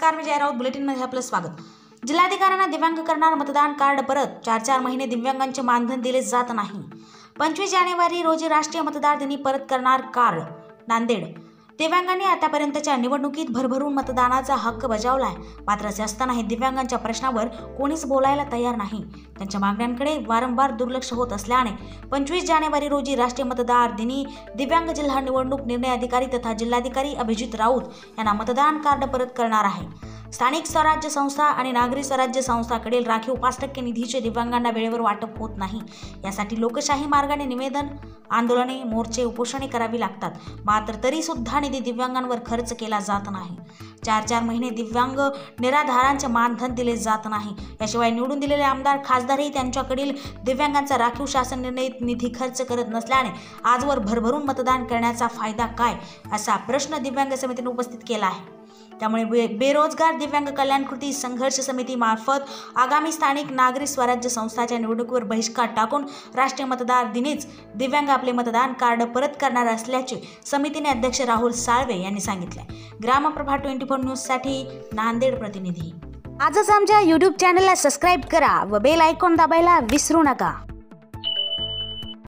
नमस्कार, मी जय राऊत. बुलेटिनमध्ये आपलं स्वागत. जिल्हाधिकाऱ्यांना दिव्यांग करणार मतदान कार्ड परत. 4 महिने दिव्यांगांचे मानधन दिले जात नाही. 25 जानेवारी रोजी राष्ट्रीय मतदार दिनी परत करणार कार्ड. नांदेड. दिव्यांगांनी आतापर्यंतच्या निवडणुकीत भरभरून मतदानाचा हक्क बजावलाय. मात्र असे असतानाही दिव्यांगांच्या प्रश्नावर कोणीच बोलायला तयार नाही. त्यांच्या मागण्यांकडे वारंवार दुर्लक्ष होत असल्याने 25 जानेवारी रोजी राष्ट्रीय मतदार दिनी दिव्यांग जिल्हा निवडणूक निर्णय अधिकारी तथा जिल्हाधिकारी अभिजित राऊत यांना मतदान कार्ड परत करणार आहे. स्थानिक स्वराज्य संस्था आणि नागरी स्वराज्य संस्थांकडील राखीव 5% निधीचे दिव्यांगांना वेळेवर वाटप होत नाही. यासाठी लोकशाही मार्गाने निवेदन, आंदोलने, मोर्चे, उपोषणे करावी लागतात. मात्र तरी सुद्धा निधी दिव्यांगांवर खर्च केला जात नाही. 4 महिने दिव्यांग निराधारांचे मानधन दिले जात नाही. याशिवाय निवडून दिलेले आमदार, खासदारही त्यांच्याकडील दिव्यांगांचा राखीव शासन निर्णयित निधी खर्च करत नसल्याने आजवर भरभरून मतदान करण्याचा फायदा काय, असा प्रश्न दिव्यांग समितीने उपस्थित केला आहे. त्यामुळे बेरोजगार दिव्यांग कल्याण कृती संघर्ष समिती मार्फत आगामी स्थानिक नागरी स्वराज्य संस्थांच्या निवडणुकीवर बहिष्कार टाकून राष्ट्रीय मतदार दिनीच दिव्यांग आपले मतदान कार्ड परत करणार असल्याचे समितीने अध्यक्ष राहुल साळवे यांनी सांगितले. ग्रामप्रभा 24 न्यूजसाठी नांदेड प्रतिनिधी. आजच आमच्या YouTube चॅनलला सबस्क्राईब करा व बेल आयकॉन दाबायला विसरू नका.